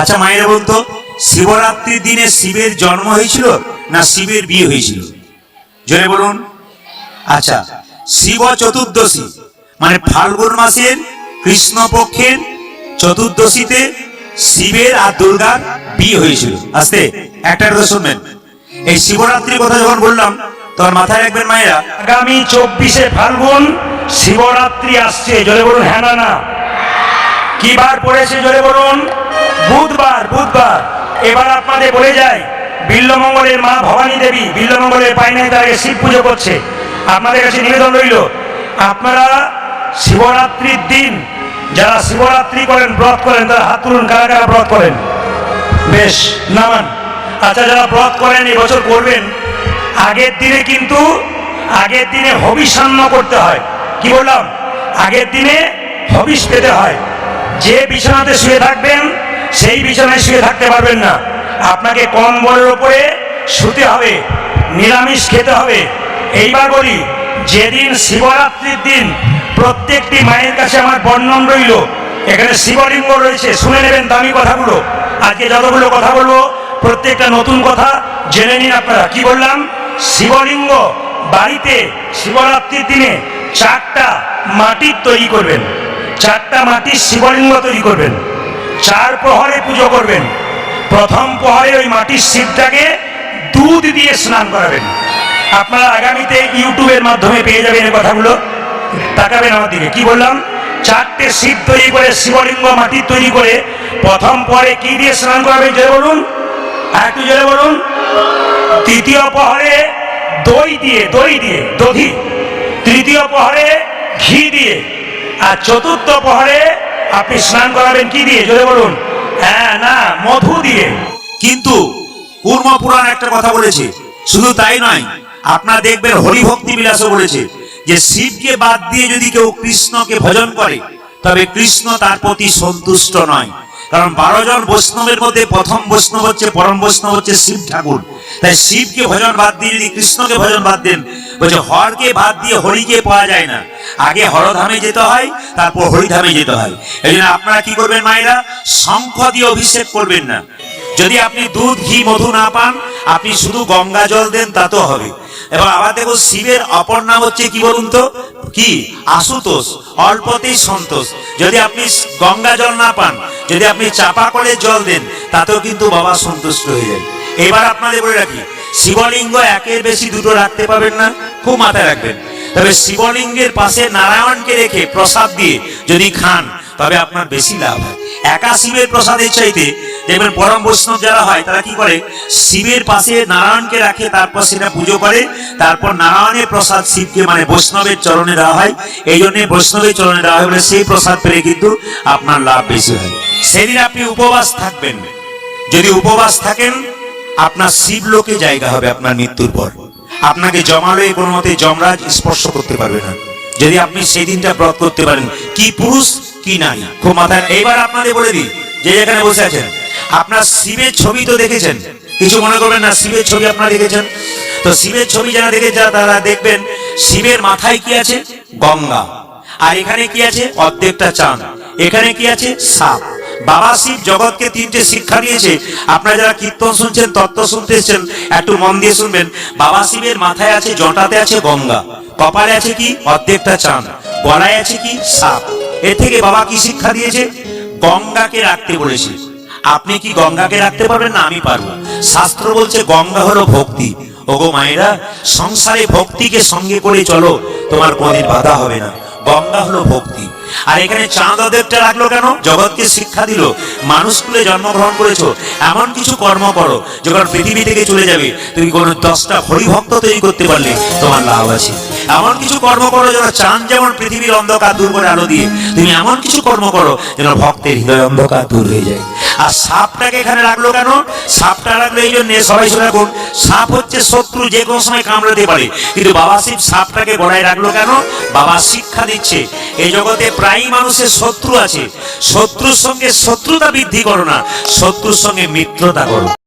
আচ্ছা মায়েরা বলতো, শিবরাত্রির দিনে শিবের জন্ম হয়েছিল না শিবের বিয়ে হয়েছিল? জোরে বলুন। আচ্ছা, শিব চতুর্দশী মানে ফাল্গুন মাসের কৃষ্ণপক্ষের চতুর্দশীতে শিবের আর দুর্গার বিয়ে হয়েছিল। আস্তে একটা কথা শুনবেন, এই শিবরাত্রির কথা যখন বললাম তখন মাথায় রাখবেন মায়েরা, আগামী 24শে ফাল্গুন শিবরাত্রি আসছে। জোরে বলুন হ্যাঁ না না। কি বার পড়েছে জোরে বলুন? বুধবার। বুধবার। এবার আপনাদের বলে যায়, বিল্লমঙ্গলের মা ভবানী দেবী বিল্লমঙ্গলের পায়নে তার আগে শিব পুজো করছে। আপনাদের কাছে নিবেদন রইল, আপনারা শিবরাত্রির দিন যারা শিবরাত্রি করেন, ব্রত করেন, তারা হাত তুলুন। কারা কারা ব্রত করেন? বেশ, নামান। আচ্ছা, যারা ব্রত করেন এই বছর করবেন, আগের দিনে হবিষান্ন করতে হয়। কি বললাম? আগের দিনে হবিষ পেতে হয়। যে বিছানাতে শুয়ে থাকবেন সেই বিছানায় শুয়ে থাকতে পারবেন না, আপনাকে কম্বলের উপরে শুতে হবে, নিরামিষ খেতে হবে। এইবার বলি, যেদিন শিবরাত্রির দিন প্রত্যেকটি মায়ের কাছে আমার বর্ণন রইল, এখানে শিবলিঙ্গ রয়েছে, শুনে নেবেন দামি কথাগুলো। আজকে যতগুলো কথা বলবো প্রত্যেকটা নতুন কথা জেনে নিন আপনারা। কি বললাম? শিবলিঙ্গ বাড়িতে শিবরাত্রির দিনে 4টা মাটির তৈরি করবেন, 4টা মাটির শিবলিঙ্গ তৈরি করবেন, 4 প্রহরে পুজো করবেন। প্রথম প্রহরে ওই মাটির শিবটাকে দুধ দিয়ে স্নান করাবেন। আপনারা আগামীতে ইউটিউবের মাধ্যমে পেয়ে যাবেন এই কথাগুলো, তাকাবেন আমার দিকে। কি বললাম? 4টে শিব তৈরি করে, শিবলিঙ্গ মাটির তৈরি করে প্রথম পরে কি দিয়ে স্নান করাবেন জোরে বলুন? আর একটু জোরে বলুন। দ্বিতীয় প্রহরে দই দিয়ে দধি, তৃতীয় প্রহরে ঘি দিয়ে, আর চতুর্থ প্রহরে আপনি স্নান করাবেন কি দিয়ে জোরে বলুন? হ্যাঁ না, মধু দিয়ে। কিন্তু কুর্ম পুরাণ একটা কথা বলেছে, শুধু তাই নয়, আপনারা দেখবেন হরিভক্তি বিলাসও বলেছে যে শিবকে বাদ দিয়ে যদি কেউ কৃষ্ণকে ভজন করে তবে কৃষ্ণ তার প্রতি সন্তুষ্ট নয়। কারণ 12 জন বৈষ্ণবের মধ্যে প্রথম বৈষ্ণব হচ্ছে, পরম বৈষ্ণব হচ্ছে শিব ঠাকুর। তাই শিবকে ভজন বাদ দিয়ে যদি কৃষ্ণকে ভজন বাদ দেন, বলছে হরকে বাদ দিয়ে হরিকে পাওয়া যায় না, আগে হরধামে যেতে হয়, তারপর হরিধামে যেতে হয়। এই জন্য আপনারা কি করবেন মায়েরা? শঙ্খ দিয়ে অভিষেক করবেন না। যদি আপনি দুধ, ঘি, মধু না পান, আপনি শুধু গঙ্গা জল দেন তাতেও হবে। এবং আবার দেখো, শিবের অপর নাম হচ্ছে কি বলুন তো? কি? আশুতোষ, অল্পতেই সন্তোষ। যদি আপনি গঙ্গা জল না পান, যদি আপনি চাপা করে জল দেন, তাতেও কিন্তু বাবা সন্তুষ্ট হয়ে যায়। এবার আপনাদের বলে রাখি, শিবলিঙ্গ একের বেশি দুটো রাখতে পারবেন না, খুব মাথায় রাখবেন। তবে শিবলিঙ্গের পাশে নারায়ণকে রেখে প্রসাদ দিয়ে যদি খান তবে আপনার বেশি লাভ হয়। একা শিবের প্রসাদের চাইতে দেখবেন পরম বৈষ্ণব যারা হয় তারা কি করে, শিবের পাশে নারায়ণকে রাখে, তারপর সেটা পুজো করে, তারপর নারায়ণের প্রসাদ শিবকে মানে বৈষ্ণবের চরণে দেওয়া হয়। এই জন্য বৈষ্ণবের চরণে দেওয়া হয় বলে সেই প্রসাদ পেলে কিন্তু আপনার লাভ বেশি হয়। সেদিন আপনি উপবাস থাকবেন। যদি উপবাস থাকেন, আপনার শিবলোকে জায়গা হবে আপনার মৃত্যুর পর। আপনাকে জমালয়ে কোনো মতে যমরাজ স্পর্শ করতে পারবে না, যদি আপনি সেই দিনটা ব্রত করতে পারেন। কি পুরুষ কি নারী, খুব মাথায়। এইবার আপনাদের বলে দিই, যে যেখানে বসে আছেন, আপনার শিবের ছবি তো দেখেছেন, কিছু মনে করবেন না, শিবের ছবি আপনারা দেখেছেন তো। শিবের ছবি যারা দেখেছেন তারা দেখবেন শিবের মাথায় কি আছে? গঙ্গা। আর এখানে কি আছে? অর্ধেকটা চাঁদ। এখানে কি আছে? সাপ। বাবা শিব জগৎকে 3টে শিক্ষা দিয়েছে। আপনারা যারা কীর্তন শুনছেন, তত্ত্ব শুনতে এসেছেন, একটু মন দিয়ে শুনবেন। বাবা শিবের মাথায় আছে, জটাতে আছে গঙ্গা, কপালে আছে কি? অর্ধেকটা চাঁদ, গলায় আছে কি? সাপ। এ থেকে বাবা কি শিক্ষা দিয়েছে? গঙ্গাকে রাখতে বলেছে। আপনি কি গঙ্গাকে রাখতে পারবেন না? আমি পারবো। শাস্ত্র বলছে গঙ্গা হলো ভক্তি। ওগো মায়েরা, সংসারে ভক্তিকে সঙ্গে করে চলো, তোমার কোনদিন বাধা হবে না। গঙ্গা হলো ভক্তি। আর এখানে চাঁদ অর্ধেকটা রাখলো কেন? জগৎকে শিক্ষা দিল, মানুষকুলে জন্মগ্রহণ করেছো, এমন কিছু কর্ম করো যখন পৃথিবী থেকে চলে যাবে তুমি কোনো 10টা হরিভক্ত তৈরি করতে পারলে তোমার লাভ আছে। এমন কিছু কর্ম করো যেন চাঁদ যেমন পৃথিবীর অন্ধকার দূর করে আলো দিয়ে, তুমি এমন কিছু কর্ম করো যেন ভক্তের হৃদয় অন্ধকার দূর হয়ে যায়। আর সাপটাকে এখানে রাখলো কেন? সাপটা রাখলো এই জন্য, সবাই শুনে রাখুন, সাপ হচ্ছে শত্রু, যে কোনো সময় কামড়াতে পারে। কিন্তু বাবা শিব সাপটাকে গলায় রাখলো কেন? বাবা শিক্ষা দিচ্ছে এই জগতে প্রায়ই মানুষের শত্রু আছে, শত্রুর সঙ্গে শত্রুতা বৃদ্ধি করো না, শত্রুর সঙ্গে মিত্রতা করো।